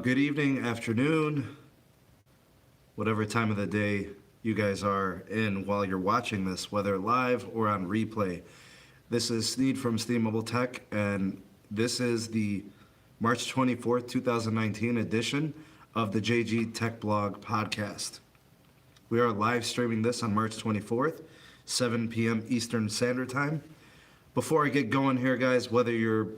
Good evening, afternoon, whatever time of the day you guys are in while you're watching this, whether live or on replay. This is Sneed from Steam Mobile Tech, and this is the March 24th, 2019 edition of the JGTechBlog podcast. We are live streaming this on March 24th, 7 p.m. Eastern Standard Time. Before I get going here, guys, whether you're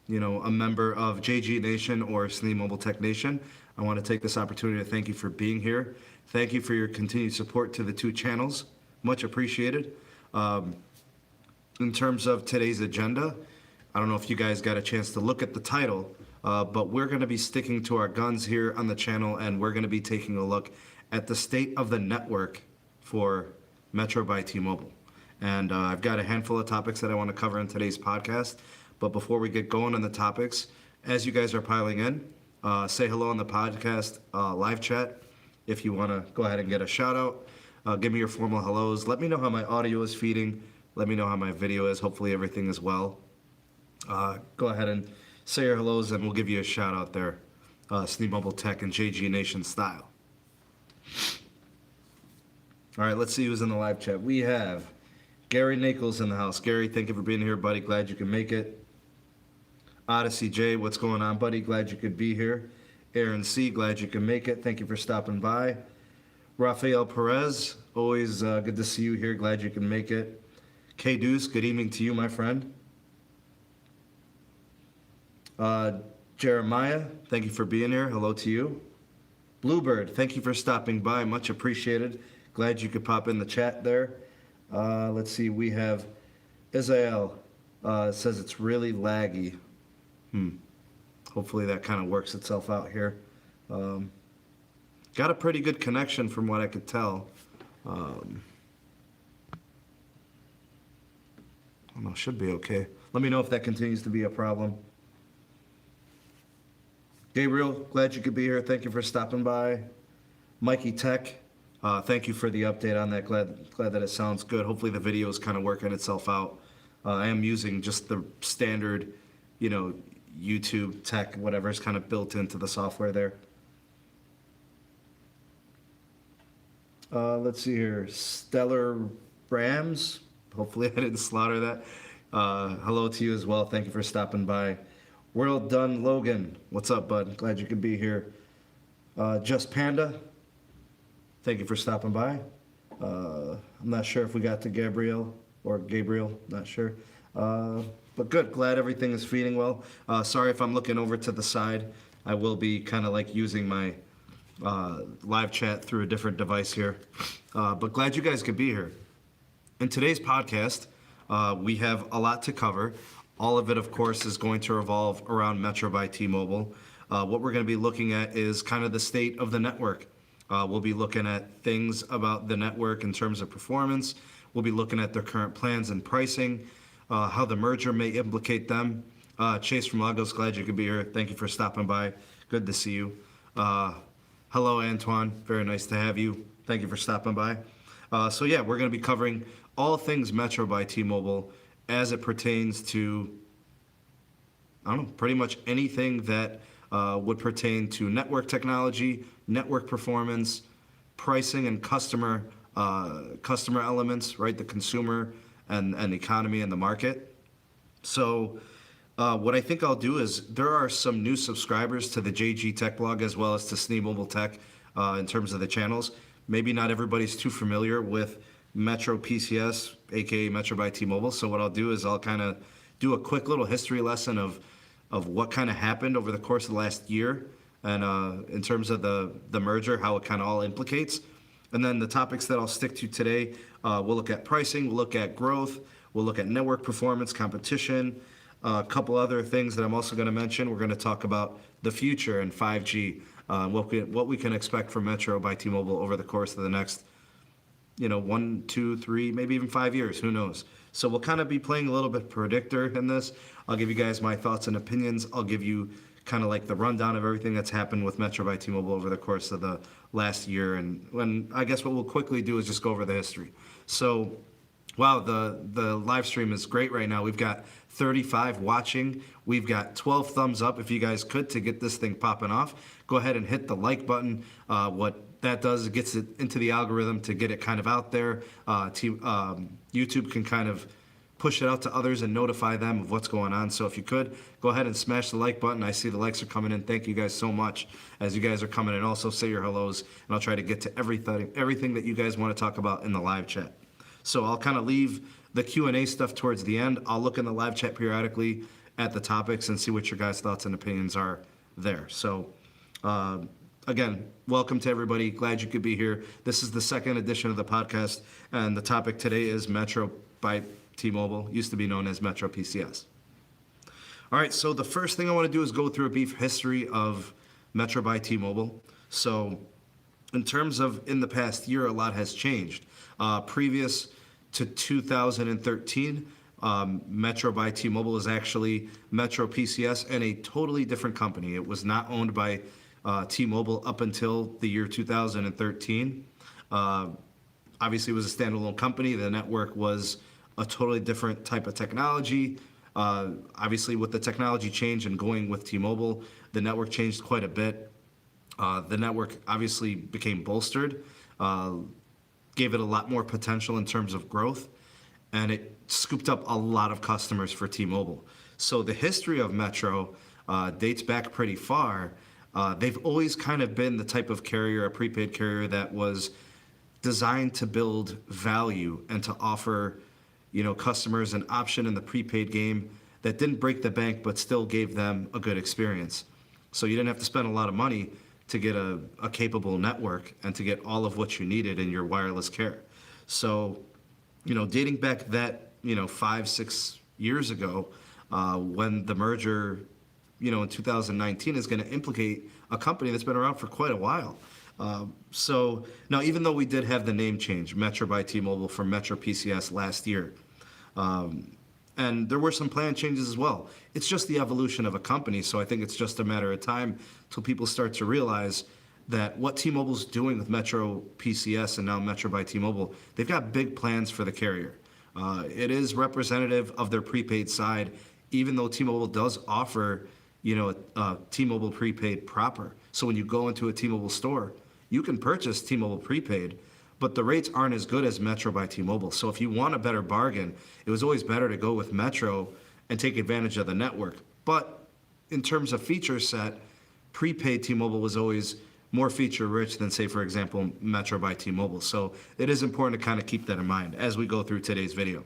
a member of JG Nation or Steam Mobile Tech Nation, I want to take this opportunity to thank you for being here. Thank you for your continued support to the two channels. Much appreciated. In terms of today's agenda, I don't know if you guys got a chance to look at the title, but we're going to be sticking to our guns here on the channel, and we're going to be taking a look at the state of the network for Metro by Tmobile. And I've got a handful of topics that I want to cover in today's podcast. But before we get going on the topics, as you guys are piling in, say hello on the podcast live chat. If you want to go ahead and get a shout out, give me your formal hellos. Let me know how my audio is feeding. Let me know how my video is. Hopefully everything is well. Go ahead and say your hellos and we'll give you a shout out there. Steam Mobile Tech and JG Nation style. All right, let's see who's in the live chat. We have Gary Nichols in the house. Gary, thank you for being here, buddy. Glad you can make it. Odyssey J, what's going on, buddy? Glad you could be here. Aaron C, glad you can make it. Thank you for stopping by. Rafael Perez, always good to see you here. Glad you can make it. K Deuce, good evening to you, my friend. Jeremiah, thank you for being here. Hello to you. Bluebird, thank you for stopping by. Much appreciated. Glad you could pop in the chat there. Let's see, we have Israel. Says it's really laggy. Hopefully that kind of works itself out here. Got a pretty good connection from what I could tell. I don't know, should be okay. Let me know if that continues to be a problem. Gabriel, glad you could be here. Thank you for stopping by. Mikey Tech, thank you for the update on that. Glad that it sounds good. Hopefully the video is kind of working itself out. I am using just the standard, YouTube tech, whatever is kind of built into the software there. Let's see here. Stellar Rams. Hopefully I didn't slaughter that. Hello to you as well. Thank you for stopping by. World Done Logan. What's up, bud? Glad you could be here. Just Panda. Thank you for stopping by. I'm not sure if we got to Gabriel, not sure. But good, glad everything is feeding well. Sorry if I'm looking over to the side. I will be kind of like using my live chat through a different device here. But glad you guys could be here. In today's podcast, we have a lot to cover. All of it, of course, is going to revolve around Metro by Tmobile. What we're going to be looking at is kind of the state of the network. We'll be looking at things about the network in terms of performance. We'll be looking at their current plans and pricing, how the merger may implicate them. Chase from Lagos, glad you could be here. Thank you for stopping by. Good to see you. Hello, Antoine. Very nice to have you. Thank you for stopping by. So yeah, we're going to be covering all things Metro by Tmobile as it pertains to, pretty much anything that would pertain to network technology, network performance, pricing, and customer elements, right? The consumer and the economy and the market. So what I think I'll do is there are some new subscribers to the JGTechBlog as well as to Steam Mobile Tech in terms of the channels. Maybe not everybody's too familiar with Metro PCS, aka Metro by Tmobile. So what I'll do is I'll kind of do a quick little history lesson of what kind of happened over the course of the last year, and in terms of the merger, how it kind of all implicates. And then the topics that I'll stick to today, we'll look at pricing, we'll look at growth, we'll look at network performance, competition, a couple other things that I'm also going to mention. We're going to talk about the future and 5G, what we can expect from Metro by Tmobile over the course of the next 1, 2, 3, maybe even 5 years, who knows. So we'll kind of be playing a little bit predictor in this. I'll give you guys my thoughts and opinions. I'll give you kind of like the rundown of everything that's happened with Metro by Tmobile over the course of the last year. And I guess what we'll quickly do is just go over the history. So Wow, the live stream is great right now. We've got 35 watching. We've got 12 thumbs up. If you guys could, to get this thing popping off, go ahead and hit the like button. What that does, it gets it into the algorithm to get it kind of out there. YouTube can kind of push it out to others and notify them of what's going on. So if you could, go ahead and smash the like button. I see the likes are coming in. Thank you guys so much as you guys are coming in. Also say your hellos, and I'll try to get to everything that you guys want to talk about in the live chat. So I'll kind of leave the Q&A stuff towards the end. I'll look in the live chat periodically at the topics and see what your guys' thoughts and opinions are there. So again, welcome to everybody. Glad you could be here. This is the second edition of the podcast, and the topic today is Metro by T-Mobile, used to be known as Metro PCS. All right, so the first thing I want to do is go through a brief history of Metro by T-Mobile. So in terms of in the past year, a lot has changed. Previous to 2013, Metro by T-Mobile is actually Metro PCS and a totally different company. It was not owned by T-Mobile up until the year 2013. Obviously, it was a standalone company. The network was a totally different type of technology. Obviously, with the technology change and going with T-Mobile, the network changed quite a bit. The network obviously became bolstered, gave it a lot more potential in terms of growth, and it scooped up a lot of customers for T-Mobile. So the history of Metro dates back pretty far. They've always kind of been the type of carrier, a prepaid carrier, that was designed to build value and to offer, customers an option in the prepaid game that didn't break the bank but still gave them a good experience. So you didn't have to spend a lot of money to get a capable network and to get all of what you needed in your wireless care. So, dating back that, 5-6 years ago, when the merger, in 2019 is going to implicate a company that's been around for quite a while. So now, even though we did have the name change, Metro by T-Mobile, from Metro PCS last year, and there were some plan changes as well. It's just the evolution of a company, so I think it's just a matter of time till people start to realize that what T-Mobile's doing with Metro PCS and now Metro by T-Mobile, they've got big plans for the carrier. It is representative of their prepaid side, even though T-Mobile does offer, T-Mobile prepaid proper. So when you go into a T-Mobile store, you can purchase T-Mobile prepaid, but the rates aren't as good as Metro by T-Mobile. So if you want a better bargain, it was always better to go with Metro and take advantage of the network. But in terms of feature set, prepaid T-Mobile was always more feature rich than, say, for example, Metro by T-Mobile. So it is important to kind of keep that in mind as we go through today's video.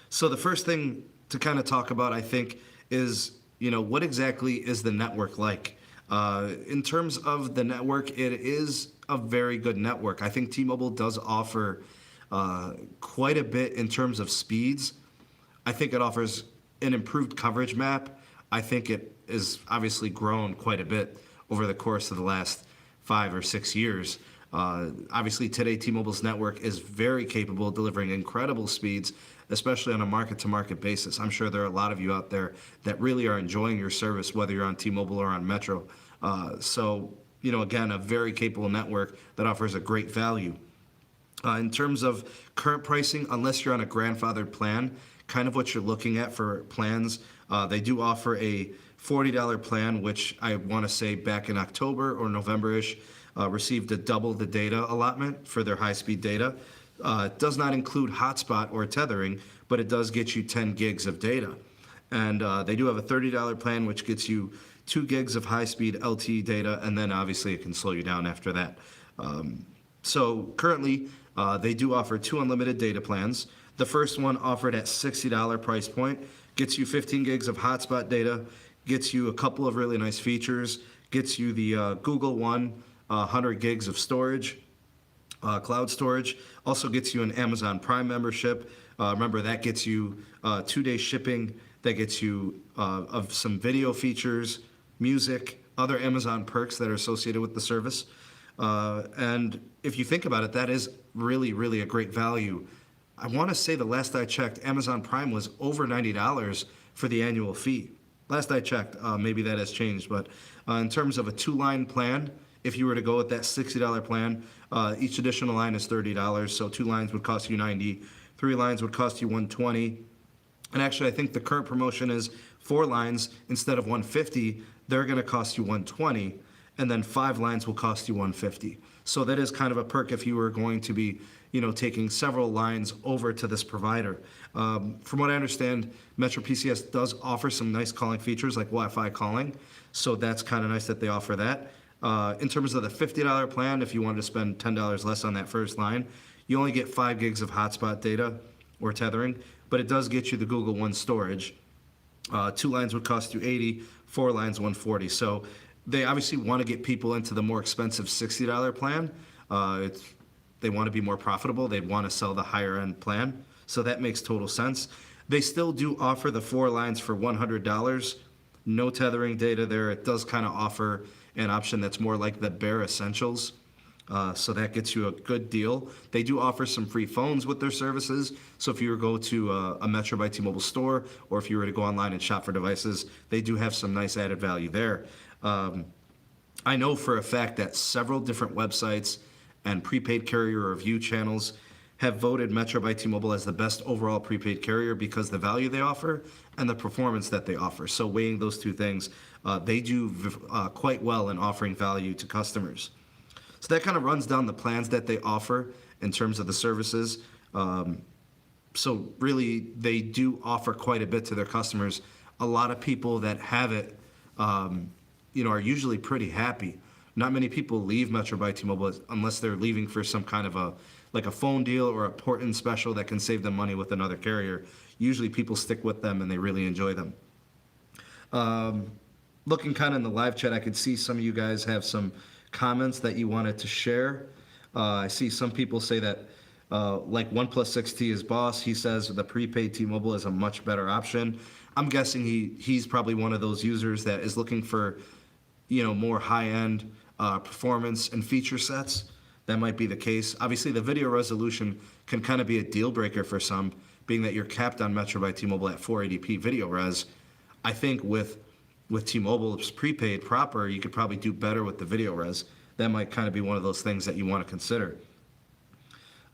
So the first thing to kind of talk about, I think, is, what exactly is the network like? In terms of the network, it is a very good network. I think T-Mobile does offer quite a bit in terms of speeds. I think it offers an improved coverage map. I think it is obviously grown quite a bit over the course of the last 5 or 6 years. Obviously, today, T-Mobile's network is very capable of delivering incredible speeds, especially on a market-to-market basis. I'm sure there are a lot of you out there that really are enjoying your service, whether you're on T-Mobile or on Metro. So, again, a very capable network that offers a great value. In terms of current pricing, unless you're on a grandfathered plan, kind of what you're looking at for plans, they do offer a $40 plan, which I want to say back in October or November-ish, received a double the data allotment for their high-speed data. It does not include hotspot or tethering, but it does get you 10 gigs of data. And they do have a $30 plan, which gets you 2 gigs of high-speed LTE data, and then obviously it can slow you down after that. So currently, they do offer 2 unlimited data plans. The first one, offered at $60 price point, gets you 15 gigs of hotspot data, gets you a couple of really nice features, gets you the Google One 100 gigs of storage, cloud storage, also gets you an Amazon Prime membership. Remember, that gets you 2-day shipping, that gets you of some video features, music, other Amazon perks that are associated with the service. And if you think about it, that is really, really a great value. I want to say the last I checked, Amazon Prime was over $90 for the annual fee. Last I checked, maybe that has changed, but in terms of a 2-line plan, If you were to go with that $60 plan, each additional line is $30. So 2 lines would cost you $90. 3 lines would cost you $120. And actually, I think the current promotion is 4 lines instead of $150. They're going to cost you $120, and then 5 lines will cost you $150. So that is kind of a perk if you were going to be, taking several lines over to this provider. From what I understand, Metro PCS does offer some nice calling features like Wi-Fi calling, so that's kind of nice that they offer that. In terms of the $50 plan, if you wanted to spend $10 less on that first line, you only get 5 gigs of hotspot data or tethering, but it does get you the Google One storage. 2 lines would cost you $80, 4 lines $140. So they obviously want to get people into the more expensive $60 plan. They want to be more profitable. They want to sell the higher end plan. So that makes total sense. They still do offer the 4 lines for $100. No tethering data there. It does kind of offer an option that's more like the bare essentials. So that gets you a good deal. They do offer some free phones with their services. So if you were to go to a Metro by T-Mobile store, or if you were to go online and shop for devices, they do have some nice added value there. I know for a fact that several different websites and prepaid carrier review channels have voted Metro by T-Mobile as the best overall prepaid carrier because the value they offer and the performance that they offer. So weighing those two things, they do quite well in offering value to customers. So that kind of runs down the plans that they offer in terms of the services. So really, they do offer quite a bit to their customers. A lot of people that have it, are usually pretty happy. Not many people leave Metro by T-Mobile unless they're leaving for some kind of a phone deal or a port-in special that can save them money with another carrier. Usually people stick with them and they really enjoy them. Looking kind of in the live chat, I could see some of you guys have some comments that you wanted to share. I see some people say that like OnePlus 6T is boss. He says the prepaid T-Mobile is a much better option. I'm guessing he's probably one of those users that is looking for, more high-end performance and feature sets. That might be the case. Obviously, the video resolution can kind of be a deal breaker for some, being that you're capped on Metro by T-Mobile at 480p video res. I think with T-Mobile's prepaid proper, you could probably do better with the video res. That might kind of be one of those things that you want to consider.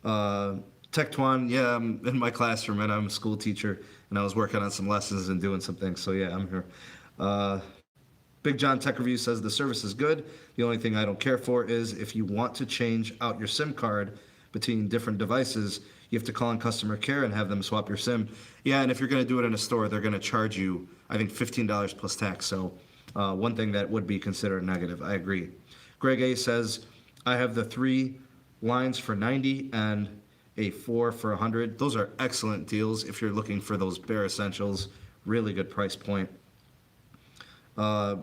Tech Twan, yeah, I'm in my classroom and I'm a school teacher and I was working on some lessons and doing some things. So yeah, I'm here. Big John Tech Review says the service is good. The only thing I don't care for is if you want to change out your SIM card between different devices, you have to call in customer care and have them swap your SIM. Yeah, and if you're going to do it in a store, they're going to charge you, I think, $15 plus tax. So one thing that would be considered negative. I agree. Greg A says, I have the 3 lines for 90 and a 4 for 100. Those are excellent deals if you're looking for those bare essentials. Really good price point.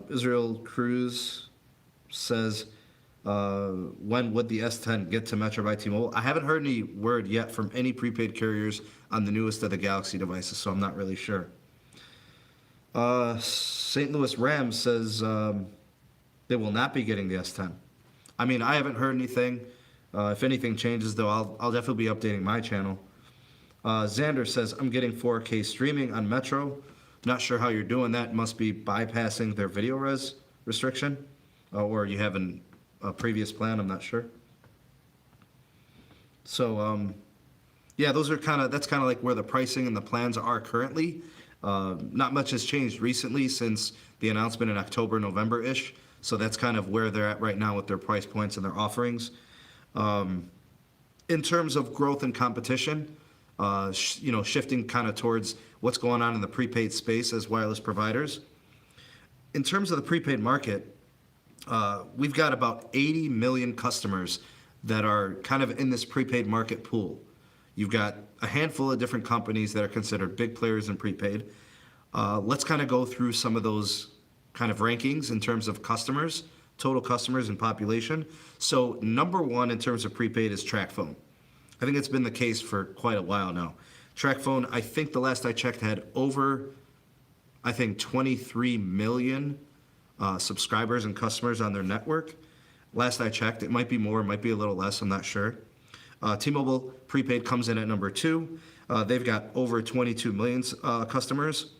Israel Cruz says, when would the S10 get to Metro by T-Mobile? I haven't heard any word yet from any prepaid carriers on the newest of the Galaxy devices, so I'm not really sure. St. Louis Rams says they will not be getting the S10. I mean, I haven't heard anything. If anything changes, though, I'll definitely be updating my channel. Xander says, I'm getting 4K streaming on Metro. Not sure how you're doing that. Must be bypassing their video res restriction, or you have a previous plan. I'm not sure. So, yeah, that's kind of like where the pricing and the plans are currently. Not much has changed recently since the announcement in October, November-ish. So that's kind of where they're at right now with their price points and their offerings. In terms of growth and competition, shifting kind of towards what's going on in the prepaid space as wireless providers. In terms of the prepaid market, we've got about 80 million customers that are kind of in this prepaid market pool. You've got a handful of different companies that are considered big players in prepaid. Let's kind of go through some of those kind of rankings in terms of customers, total customers and population. So number 1 in terms of prepaid is TracFone. I think it's been the case for quite a while now. TracFone, I think the last I checked, had over, 23 million subscribers and customers on their network. Last I checked, it might be more, it might be a little less, I'm not sure. T-Mobile prepaid comes in at number 2. They've got over 22 million customers.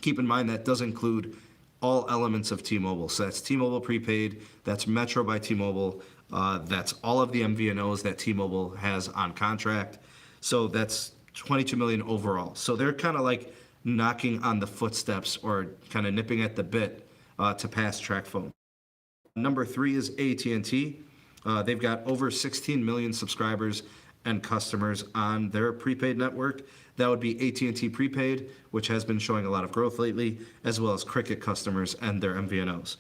Keep in mind that does include all elements of T-Mobile. So that's T-Mobile prepaid, that's Metro by T-Mobile, that's all of the MVNOs that T-Mobile has on contract. So that's 22 million overall. So they're kind of like knocking on the footsteps or kind of nipping at the bit to pass TracFone. Number 3 is AT&T. They've got over 16 million subscribers and customers on their prepaid network. That would be AT&T Prepaid, which has been showing a lot of growth lately, as well as Cricket customers and their MVNOs.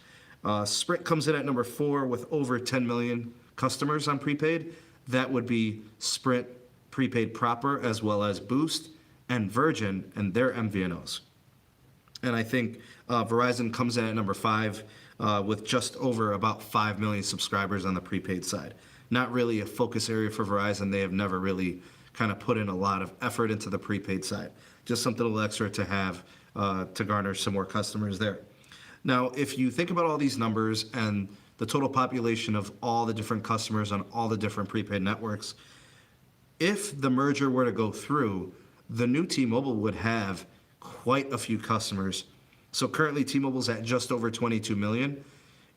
Sprint comes in at number 4 with over 10 million customers on prepaid. That would be Sprint Prepaid proper, as well as Boost and Virgin and their MVNOs. And I think Verizon comes in at number 5 with just over about 5 million subscribers on the prepaid side. Not really a focus area for Verizon. They have never really kind of put in a lot of effort into the prepaid side. Just something a little extra to have to garner some more customers there. Now, if you think about all these numbers and the total population of all the different customers on all the different prepaid networks, if the merger were to go through, the new T-Mobile would have quite a few customers. So currently T-Mobile's at just over 22 million.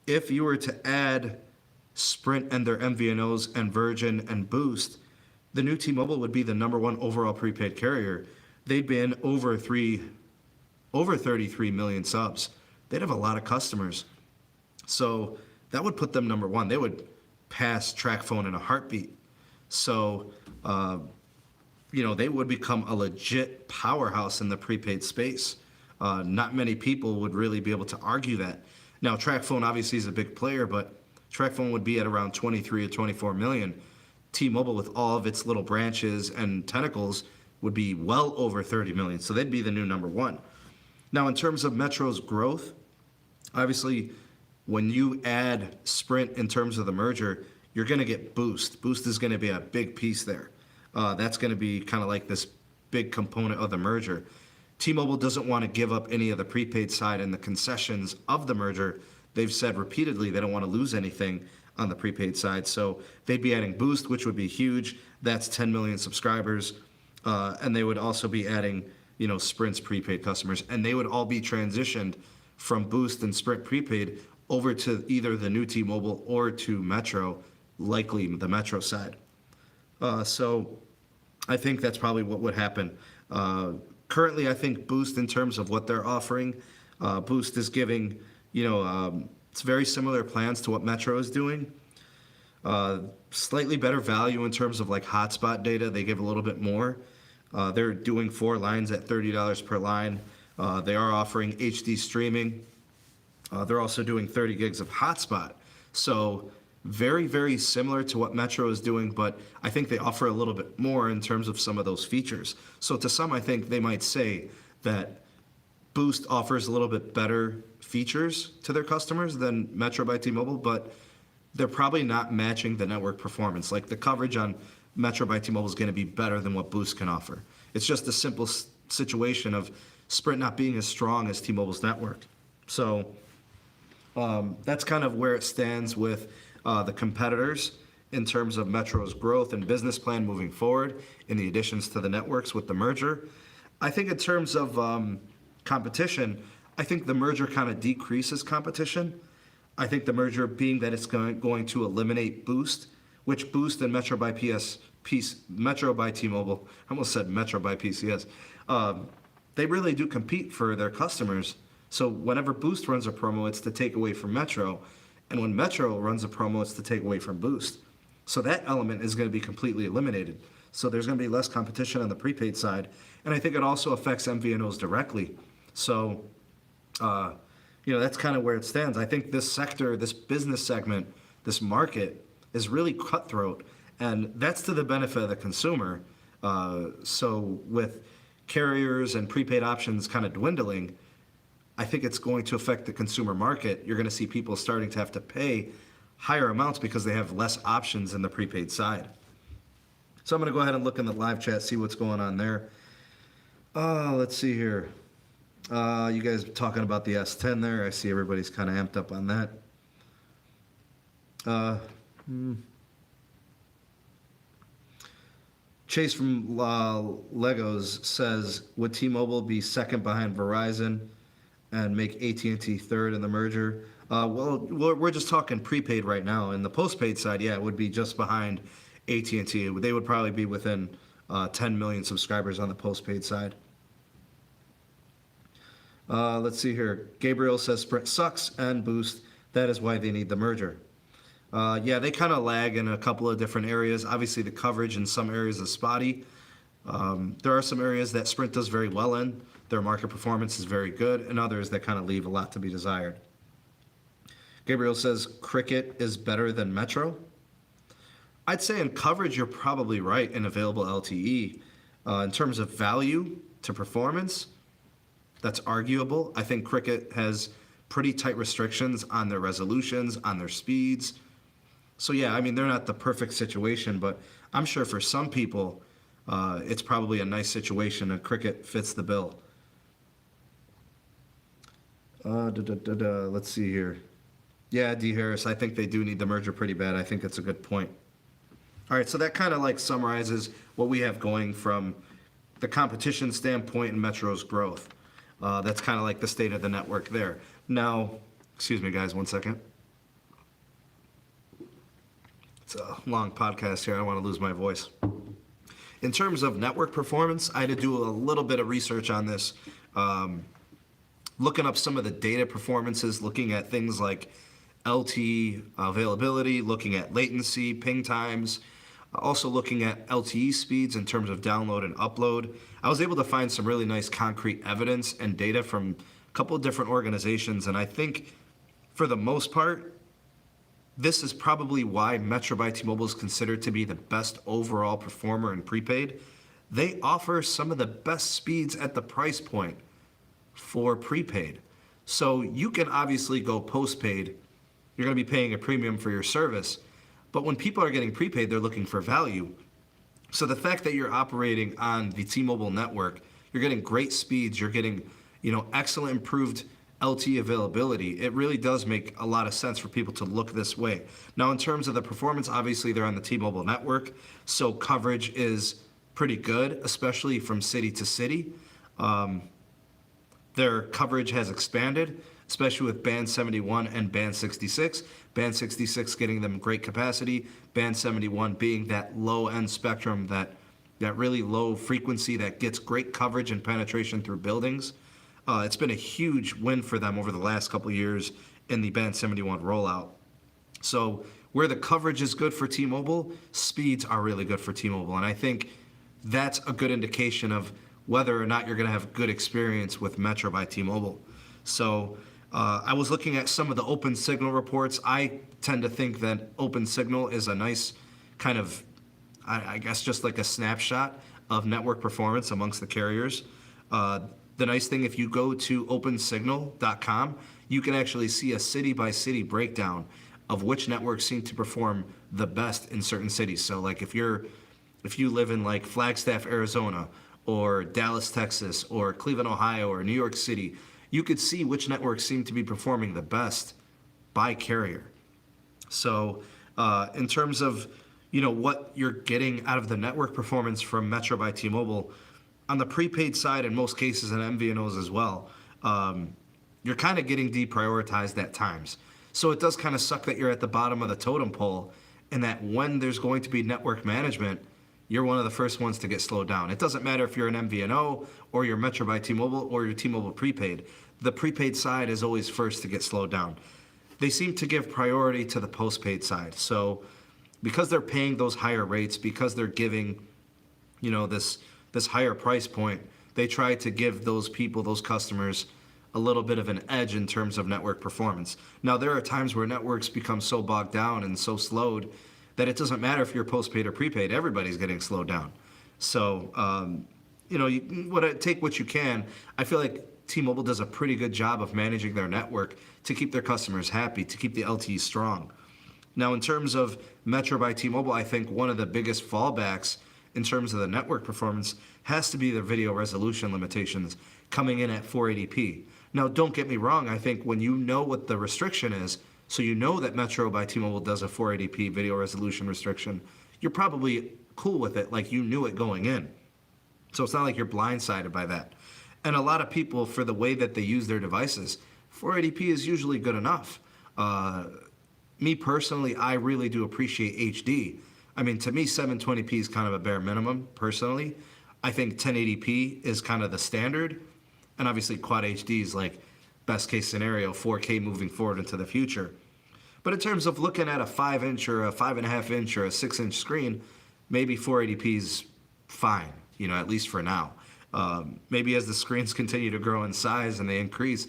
If you were to add Sprint and their MVNOs and Virgin and Boost, the new T-Mobile would be the number 1 overall prepaid carrier. They'd be in over 33 million subs. They'd have a lot of customers. So that would put them number 1. They would pass TracFone in a heartbeat. So, they would become a legit powerhouse in the prepaid space. Not many people would really be able to argue that. Now, TracFone obviously is a big player, but TracFone would be at around 23 or 24 million. T-Mobile, with all of its little branches and tentacles, would be well over 30 million. So they'd be the new number 1. Now, in terms of Metro's growth, obviously, when you add Sprint in terms of the merger, you're going to get Boost. Boost is going to be a big piece there. That's going to be kind of like this big component of the merger. T-Mobile doesn't want to give up any of the prepaid side and the concessions of the merger. They've said repeatedly they don't want to lose anything on the prepaid side. So they'd be adding Boost, which would be huge. That's 10 million subscribers. And they would also be adding, Sprint's prepaid customers. And they would all be transitioned from Boost and Sprint prepaid over to either the new T-Mobile or to Metro, likely the Metro side. So I think that's probably what would happen. Currently, I think Boost, in terms of what they're offering, Boost is giving, it's very similar plans to what Metro is doing. Slightly better value in terms of like hotspot data. They give a little bit more. They're doing 4 lines at $30 per line. They are offering HD streaming. They're also doing 30 gigs of hotspot. So very, very similar to what Metro is doing, but I think they offer a little bit more in terms of some of those features. So to some, I think they might say that Boost offers a little bit better features to their customers than Metro by T-Mobile, but they're probably not matching the network performance. Like the coverage on Metro by T-Mobile is going to be better than what Boost can offer. It's just a simple situation of Sprint not being as strong as T-Mobile's network. So that's kind of where it stands with the competitors in terms of Metro's growth and business plan moving forward in the additions to the networks with the merger. I think in terms of competition, I think the merger kind of decreases competition. I think the merger being that it's going to eliminate Boost, which Boost and Metro by T-Mobile, I almost said Metro by PCS, they really do compete for their customers. So whenever Boost runs a promo, it's to take away from Metro. And when Metro runs a promo, it's to take away from Boost. So that element is going to be completely eliminated. So there's going to be less competition on the prepaid side. And I think it also affects MVNOs directly. So, that's kind of where it stands. I think this sector, this business segment, this market is really cutthroat. And that's to the benefit of the consumer. So with carriers and prepaid options kind of dwindling, I think it's going to affect the consumer market. You're going to see people starting to have to pay higher amounts because they have less options in the prepaid side. So I'm going to go ahead and look in the live chat, see what's going on there. Let's see here. You guys talking about the S10 there. I see everybody's kind of amped up on that. Chase from Legos says, would T-Mobile be second behind Verizon and make AT&T third in the merger. Well, we're just talking prepaid right now. And the postpaid side, yeah, it would be just behind AT&T. They would probably be within 10 million subscribers on the postpaid side. Let's see here. Gabriel says Sprint sucks and Boost. That is why they need the merger. Yeah, they kind of lag in a couple of different areas. Obviously, the coverage in some areas is spotty. There are some areas that Sprint does very well in. Their market performance is very good, and others that kind of leave a lot to be desired. Gabriel says Cricket is better than Metro. I'd say in coverage, you're probably right in available LTE. In terms of value to performance, that's arguable. I think Cricket has pretty tight restrictions on their resolutions, on their speeds. So yeah, I mean, they're not the perfect situation, but I'm sure for some people, it's probably a nice situation, and Cricket fits the bill. Let's see here. Yeah, D. Harris, I think they do need the merger pretty bad. I think that's a good point. All right, so that kind of like summarizes what we have going from the competition standpoint and Metro's growth. That's kind of like the state of the network there. Now, excuse me, guys, 1 second. It's a long podcast here. I don't want to lose my voice. In terms of network performance, I had to do a little bit of research on this, looking up some of the data performances, looking at things like LTE availability, looking at latency, ping times, also looking at LTE speeds in terms of download and upload. I was able to find some really nice concrete evidence and data from a couple of different organizations, and I think for the most part, this is probably why Metro by T-Mobile is considered to be the best overall performer in prepaid. They offer some of the best speeds at the price point for prepaid. So you can obviously go postpaid. You're going to be paying a premium for your service. But when people are getting prepaid, they're looking for value. So the fact that you're operating on the T-Mobile network, you're getting great speeds, you're getting, excellent improved LTE availability, it really does make a lot of sense for people to look this way. Now, in terms of the performance, obviously they're on the T-Mobile network, so coverage is pretty good, especially from city to city. Their coverage has expanded, especially with Band 71 and Band 66. Band 66 getting them great capacity, Band 71 being that low-end spectrum, that really low frequency that gets great coverage and penetration through buildings. It's been a huge win for them over the last couple of years in the Band 71 rollout. So where the coverage is good for T-Mobile, speeds are really good for T-Mobile. And I think that's a good indication of whether or not you're going to have good experience with Metro by T-Mobile. So I was looking at some of the Open Signal reports. I tend to think that Open Signal is a nice kind of, I guess, just like a snapshot of network performance amongst the carriers. The nice thing, if you go to opensignal.com, you can actually see a city-by-city breakdown of which networks seem to perform the best in certain cities. So like if you live in like Flagstaff, Arizona, or Dallas, Texas, or Cleveland, Ohio, or New York City, you could see which networks seem to be performing the best by carrier. So in terms of what you're getting out of the network performance from Metro by T-Mobile, on the prepaid side, in most cases, and MVNOs as well, you're kind of getting deprioritized at times. So it does kind of suck that you're at the bottom of the totem pole, and that when there's going to be network management, you're one of the first ones to get slowed down. It doesn't matter if you're an MVNO, or you're Metro by T-Mobile, or you're T-Mobile prepaid. The prepaid side is always first to get slowed down. They seem to give priority to the postpaid side. So because they're paying those higher rates, because they're giving, this higher price point, they try to give those people, those customers, a little bit of an edge in terms of network performance. Now, there are times where networks become so bogged down and so slowed that it doesn't matter if you're postpaid or prepaid, everybody's getting slowed down. So, take what you can. I feel like T-Mobile does a pretty good job of managing their network to keep their customers happy, to keep the LTE strong. Now, in terms of Metro by T-Mobile, I think one of the biggest fallbacks in terms of the network performance has to be their video resolution limitations coming in at 480p. Now, don't get me wrong. I think when you know what the restriction is, so you know that Metro by T-Mobile does a 480p video resolution restriction, you're probably cool with it, like you knew it going in. So it's not like you're blindsided by that. And a lot of people, for the way that they use their devices, 480p is usually good enough. Me personally, I really do appreciate HD. I mean, to me, 720p is kind of a bare minimum, personally. I think 1080p is kind of the standard. And obviously, Quad HD is like best case scenario, 4K moving forward into the future. But in terms of looking at a 5-inch or a 5.5-inch or a 6-inch screen, maybe 480p is fine, at least for now. Maybe as the screens continue to grow in size and they increase,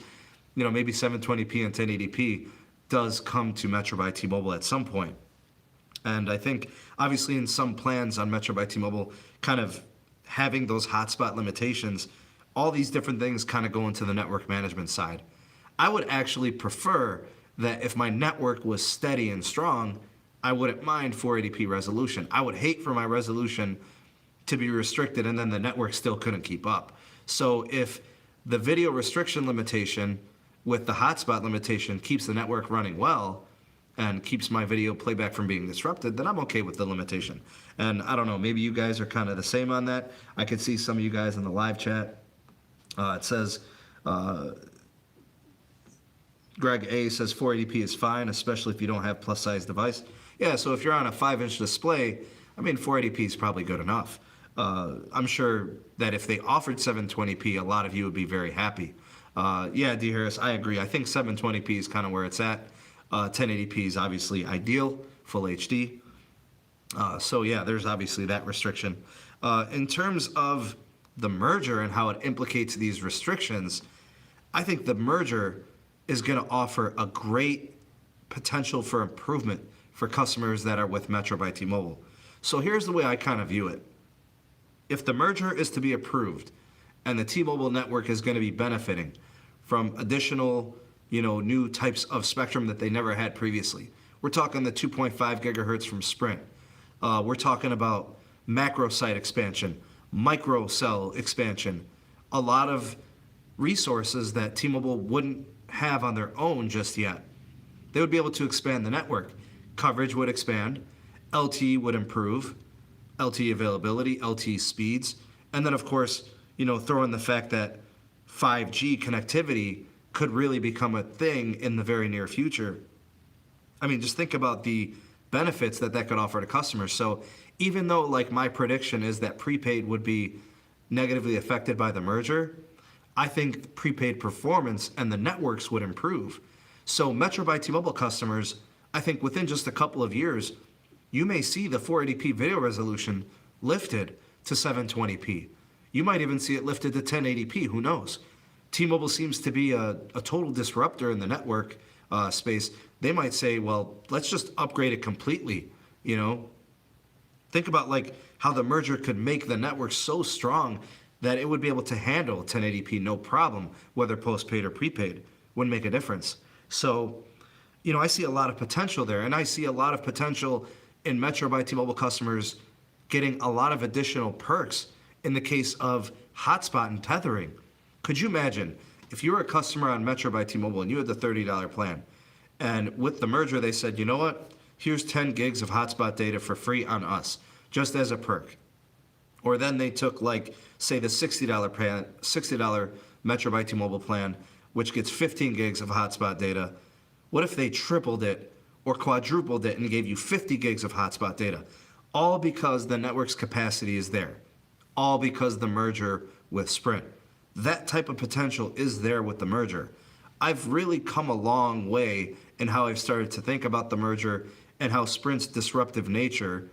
maybe 720p and 1080p does come to Metro by T-Mobile at some point. And I think, obviously, in some plans on Metro by T-Mobile, kind of having those hotspot limitations, all these different things kind of go into the network management side. I would actually prefer that if my network was steady and strong, I wouldn't mind 480p resolution. I would hate for my resolution to be restricted and then the network still couldn't keep up. So if the video restriction limitation with the hotspot limitation keeps the network running well and keeps my video playback from being disrupted, then I'm okay with the limitation. And I don't know, maybe you guys are kind of the same on that. I could see some of you guys in the live chat. It says, Greg A says 480p is fine, especially if you don't have plus size device. Yeah, so if you're on a 5-inch display, 480p is probably good enough. I'm sure that if they offered 720p, a lot of you would be very happy. Yeah, D. Harris, I agree. I think 720p is kind of where it's at. 1080p is obviously ideal, full HD. So yeah, there's obviously that restriction. In terms of the merger and how it implicates these restrictions, I think the merger is going to offer a great potential for improvement for customers that are with Metro by T-Mobile. So here's the way I kind of view it. If the merger is to be approved and the T-Mobile network is going to be benefiting from additional, new types of spectrum that they never had previously. We're talking the 2.5 gigahertz from Sprint. We're talking about macro site expansion, micro cell expansion, a lot of resources that T-Mobile wouldn't have on their own just yet. They would be able to expand the network. Coverage would expand, LTE would improve, LTE availability, LTE speeds, and then of course, throw in the fact that 5G connectivity could really become a thing in the very near future. Just think about the benefits that could offer to customers. So even though my prediction is that prepaid would be negatively affected by the merger, I think prepaid performance and the networks would improve. So Metro by T-Mobile customers, I think within just a couple of years, you may see the 480p video resolution lifted to 720p. You might even see it lifted to 1080p, who knows? T-Mobile seems to be a total disruptor in the network space. They might say, well, let's just upgrade it completely, Think about how the merger could make the network so strong that it would be able to handle 1080p no problem, whether postpaid or prepaid, wouldn't make a difference. So, I see a lot of potential there, and I see a lot of potential in Metro by T-Mobile customers getting a lot of additional perks in the case of hotspot and tethering. Could you imagine if you were a customer on Metro by T-Mobile and you had the $30 plan, and with the merger they said, you know what, here's 10 gigs of hotspot data for free on us, just as a perk. Or then they took say the $60 Metro by T-Mobile plan, which gets 15 gigs of hotspot data. What if they tripled it or quadrupled it and gave you 50 gigs of hotspot data? All because the network's capacity is there. All because the merger with Sprint. That type of potential is there with the merger. I've really come a long way in how I've started to think about the merger and how Sprint's disruptive nature,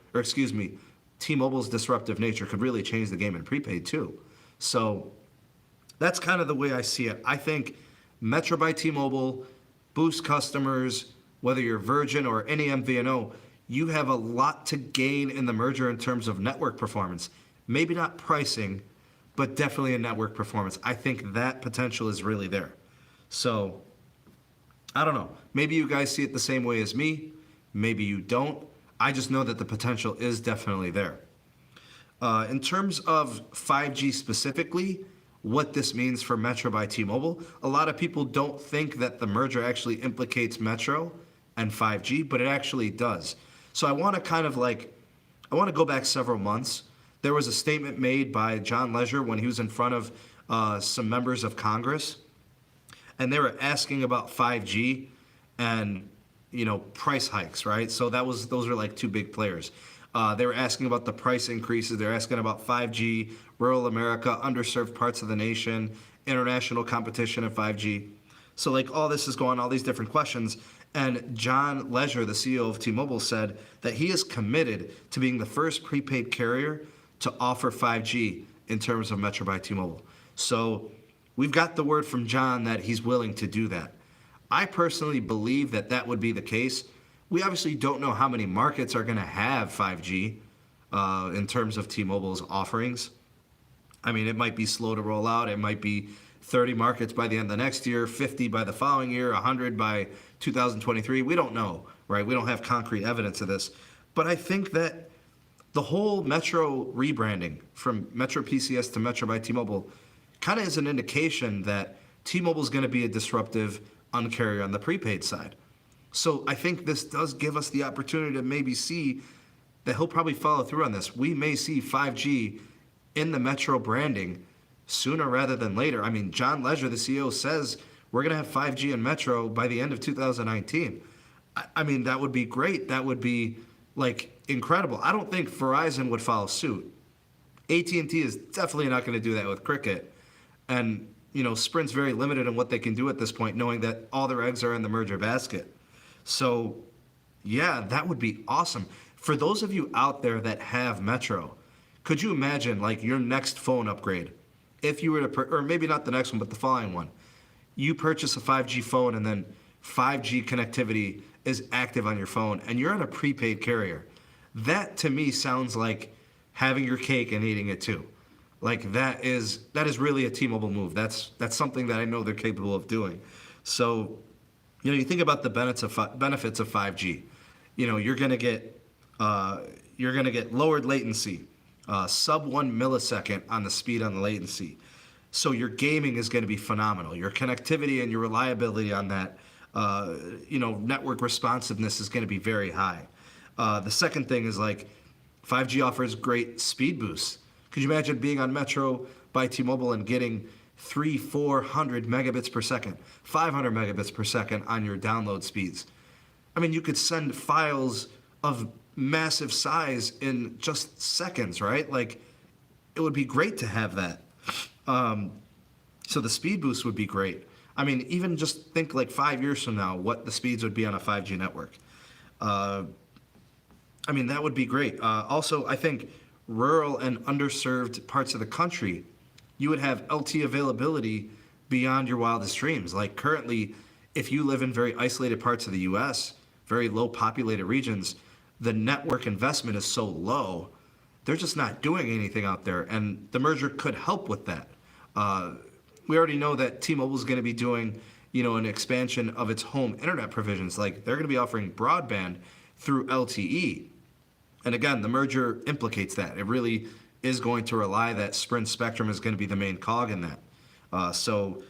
T-Mobile's disruptive nature could really change the game in prepaid too. So that's kind of the way I see it. I think Metro by T-Mobile, Boost customers, whether you're Virgin or any MVNO, you have a lot to gain in the merger in terms of network performance. Maybe not pricing, but definitely in network performance. I think that potential is really there. So, I don't know. Maybe you guys see it the same way as me. Maybe you don't. I just know that the potential is definitely there. In terms of 5G specifically, what this means for Metro by T-Mobile, a lot of people don't think that the merger actually implicates Metro and 5G, but it actually does. So I want to go back several months. There was a statement made by John Leisure when he was in front of some members of Congress, and they were asking about 5G and price hikes, right? So those are like two big players. They were asking about the price increases. They're asking about 5G, rural America, underserved parts of the nation, international competition in 5G. So like all this is going, all these different questions. And John Legere, the CEO of T-Mobile, said that he is committed to being the first prepaid carrier to offer 5G in terms of Metro by T-Mobile. So we've got the word from John that he's willing to do that. I personally believe that that would be the case. We obviously don't know how many markets are going to have 5G in terms of T-Mobile's offerings. I mean, it might be slow to roll out. It might be 30 markets by the end of the next year, 50 by the following year, 100 by 2023. We don't know, right? We don't have concrete evidence of this. But I think that the whole Metro rebranding from Metro PCS to Metro by T-Mobile kind of is an indication that T-Mobile is going to be a disruptive Uncarrier on the prepaid side. So I think this does give us the opportunity to maybe see that he'll probably follow through on this. We may see 5G in the Metro branding sooner rather than later. I mean, John Legere, the CEO, says we're going to have 5G in Metro by the end of 2019. I mean, that would be great. That would be, like, incredible. I don't think Verizon would follow suit. AT&T is definitely not going to do that with Cricket. And, Sprint's very limited in what they can do at this point, knowing that all their eggs are in the merger basket. So, yeah, that would be awesome. For those of you out there that have Metro, could you imagine, like, your next phone upgrade? If you were to, or maybe not the next one, but the following one. You purchase a 5G phone and then 5G connectivity is active on your phone and you're on a prepaid carrier. That to me sounds like having your cake and eating it too. Like that is really a T-Mobile move. That's something that I know they're capable of doing. So, you think about the benefits of 5G. You're gonna get lowered latency, sub 1 millisecond on the speed on the latency. So your gaming is going to be phenomenal. Your connectivity and your reliability on that, network responsiveness is going to be very high. The second thing is like 5G offers great speed boosts. Could you imagine being on Metro by T-Mobile and getting 400 megabits per second, 500 megabits per second on your download speeds? I mean, you could send files of massive size in just seconds, right? Like, it would be great to have that. So the speed boost would be great. I mean, even just think like 5 years from now, what the speeds would be on a 5G network. I mean, that would be great. Also, I think rural and underserved parts of the country, you would have LTE availability beyond your wildest dreams. Like currently, if you live in very isolated parts of the US, very low populated regions, the network investment is so low, they're just not doing anything out there. And the merger could help with that. We already know that T-Mobile is going to be doing, an expansion of its home internet provisions. Like they're going to be offering broadband through LTE. And again, the merger implicates that. It really is going to rely that Sprint Spectrum is going to be the main cog in that. So,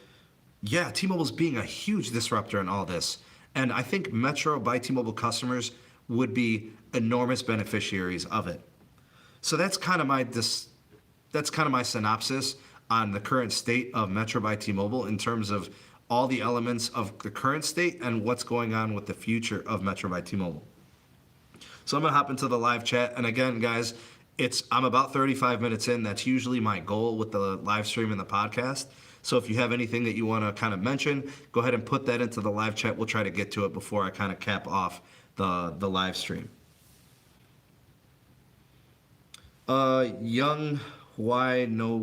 yeah, T-Mobile's being a huge disruptor in all this. And I think Metro by T-Mobile customers would be enormous beneficiaries of it. So that's kind of my synopsis on the current state of Metro by T-Mobile in terms of all the elements of the current state and what's going on with the future of Metro by T-Mobile. So I'm going to hop into the live chat. And again, guys, I'm about 35 minutes in. That's usually my goal with the live stream and the podcast. So if you have anything that you want to kind of mention, go ahead and put that into the live chat. We'll try to get to it before I kind of cap off the live stream. Young Y No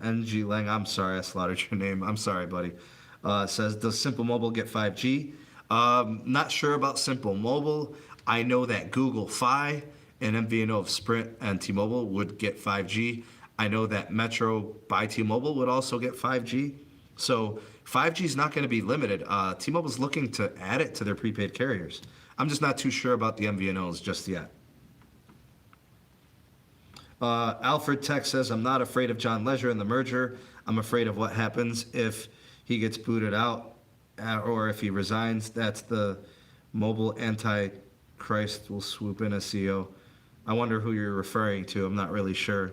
NG Lang, I'm sorry I slaughtered your name. I'm sorry, buddy. Says, does Simple Mobile get 5G? Not sure about Simple Mobile. I know that Google Fi, an MVNO of Sprint and T-Mobile, would get 5G. I know that Metro by T-Mobile would also get 5G. So 5G is not going to be limited. T-Mobile's looking to add it to their prepaid carriers. I'm just not too sure about the MVNOs just yet. Alfred Tech says, I'm not afraid of John Legere and the merger. I'm afraid of what happens if he gets booted out or if he resigns. That's the mobile anti-Christ will swoop in as CEO. I wonder who you're referring to. I'm not really sure.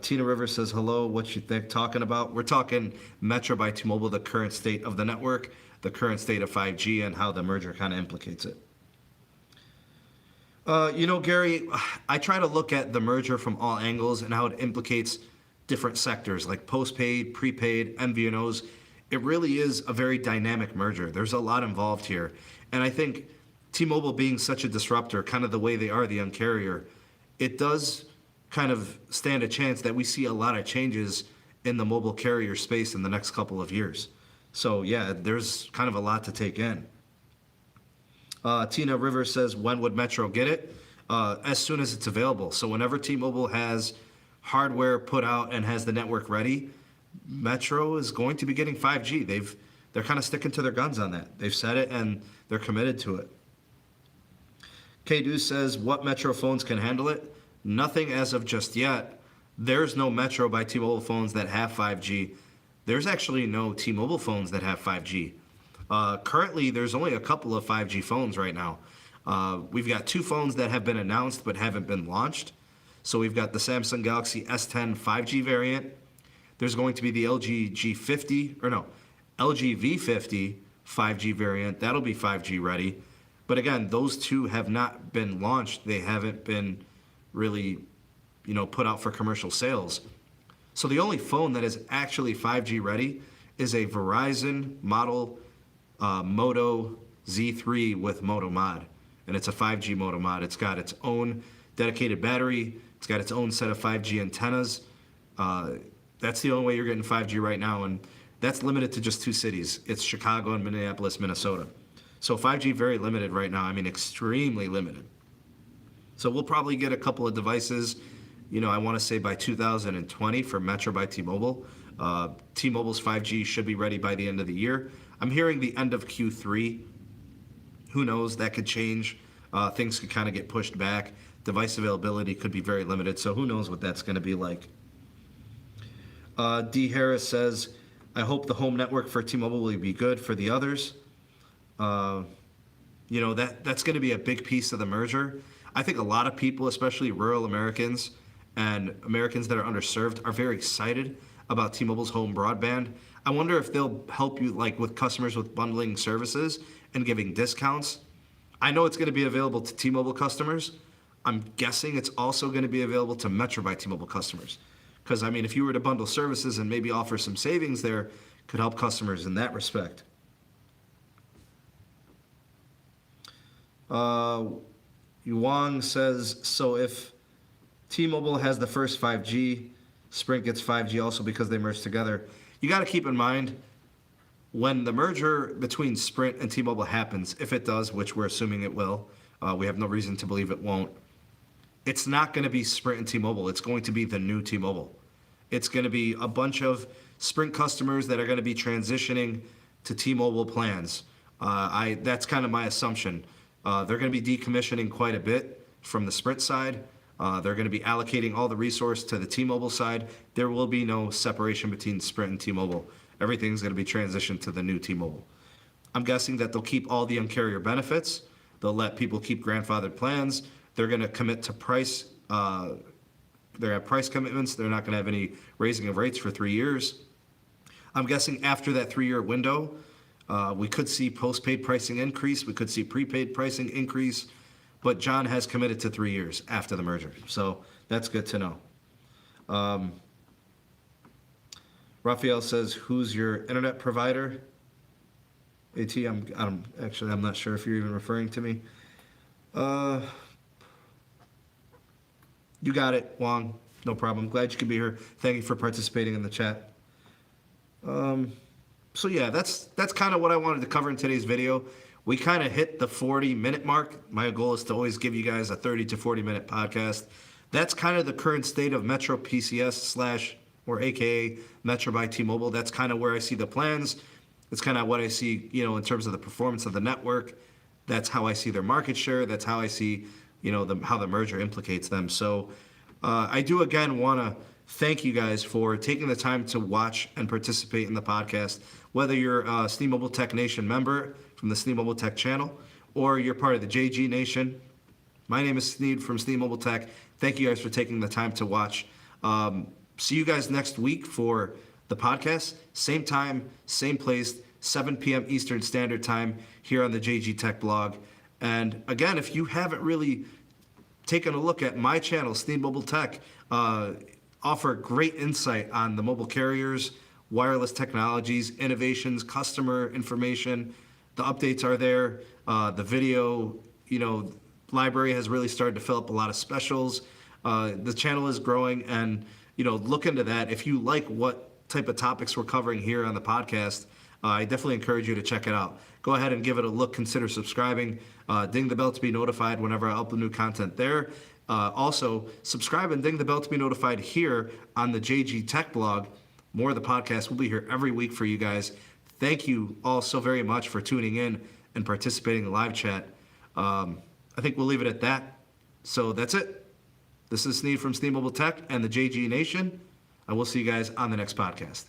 Tina Rivers says, hello, what you think talking about? We're talking Metro by T-Mobile, the current state of the network, the current state of 5G, and how the merger kind of implicates it. Gary, I try to look at the merger from all angles and how it implicates different sectors like postpaid, prepaid, MVNOs. It really is a very dynamic merger. There's a lot involved here. And I think T-Mobile being such a disruptor, kind of the way they are, the Uncarrier, it does kind of stand a chance that we see a lot of changes in the mobile carrier space in the next couple of years. So yeah, there's kind of a lot to take in. Tina Rivers says, when would Metro get it? As soon as it's available. So whenever T-Mobile has hardware put out and has the network ready, Metro is going to be getting 5G. They're kind of sticking to their guns on that. They've said it and they're committed to it. K-Deuce says, what Metro phones can handle it? Nothing as of just yet. There's no Metro by T-Mobile phones that have 5G. There's actually no T-Mobile phones that have 5G. Currently, there's only a couple of 5G phones right now. We've got 2 phones that have been announced but haven't been launched. So we've got the Samsung Galaxy S10 5G variant. There's going to be the LG V50 5G variant. That'll be 5G ready. But again, those 2 have not been launched. They haven't been really, put out for commercial sales. So the only phone that is actually 5G ready is a Verizon model Moto Z3 with Moto Mod. And it's a 5G Moto Mod. It's got its own dedicated battery. It's got its own set of 5G antennas. That's the only way you're getting 5G right now. And that's limited to just 2 cities. It's Chicago and Minneapolis, Minnesota. So 5G very limited right now. I mean, extremely limited. So we'll probably get a couple of devices, I want to say by 2020 for Metro by T-Mobile. T-Mobile's 5G should be ready by the end of the year. I'm hearing the end of Q3. Who knows? That could change. Things could kind of get pushed back. Device availability could be very limited. So who knows what that's going to be like. D. Harris says, I hope the home network for T-Mobile will be good for the others. That's going to be a big piece of the merger. I think a lot of people, especially rural Americans and Americans that are underserved, are very excited about T-Mobile's home broadband. I wonder if they'll help you with customers with bundling services and giving discounts. I know it's going to be available to T-Mobile customers. I'm guessing it's also going to be available to Metro by T-Mobile customers. Because, if you were to bundle services and maybe offer some savings there, could help customers in that respect. Yuang says, so if T-Mobile has the first 5G, Sprint gets 5G also because they merged together. You got to keep in mind, when the merger between Sprint and T-Mobile happens, if it does, which we're assuming it will, we have no reason to believe it won't, it's not going to be Sprint and T-Mobile. It's going to be the new T-Mobile. It's going to be a bunch of Sprint customers that are going to be transitioning to T-Mobile plans. That's kind of my assumption. They're going to be decommissioning quite a bit from the Sprint side. They're going to be allocating all the resource to the T-Mobile side. There will be no separation between Sprint and T-Mobile. Everything's going to be transitioned to the new T-Mobile. I'm guessing that they'll keep all the Uncarrier benefits. They'll let people keep grandfathered plans. They're going to commit to price. They have price commitments. They're not going to have any raising of rates for 3 years. I'm guessing after that 3-year window, we could see postpaid pricing increase. We could see prepaid pricing increase. But John has committed to 3 years after the merger. So that's good to know. Raphael says, who's your internet provider? AT, I'm not sure if you're even referring to me. You got it, Wong. No problem. Glad you could be here. Thank you for participating in the chat. So yeah, that's kind of what I wanted to cover in today's video. We kind of hit the 40-minute mark. My goal is to always give you guys a 30 to 40-minute podcast. That's kind of the current state of Metro PCS / or AKA Metro by T-Mobile. That's kind of where I see the plans. It's kind of what I see, in terms of the performance of the network. That's how I see their market share. That's how I see, how the merger implicates them. So I do, again, want to thank you guys for taking the time to watch and participate in the podcast. Whether you're a Sneed Mobile Tech Nation member from the Sneed Mobile Tech channel, or you're part of the JG Nation. My name is Sneed from Sneed Mobile Tech. Thank you guys for taking the time to watch. See you guys next week for the podcast. Same time, same place, 7 p.m. Eastern Standard Time here on the JGTechBlog. And again, if you haven't really taken a look at my channel, Sneed Mobile Tech, offer great insight on the mobile carriers, wireless technologies, innovations, customer information. The updates are there. The video, library has really started to fill up a lot of specials. The channel is growing, and look into that. If you like what type of topics we're covering here on the podcast, I definitely encourage you to check it out. Go ahead and give it a look. Consider subscribing. Ding the bell to be notified whenever I upload new content there. Also, subscribe and ding the bell to be notified here on the JG Tech Blog. More of the podcast will be here every week for you guys. Thank you all so very much for tuning in and participating in the live chat. I think we'll leave it at that. So that's it. This is Sneed from Sneed Mobile Tech and the JG Nation. I will see you guys on the next podcast.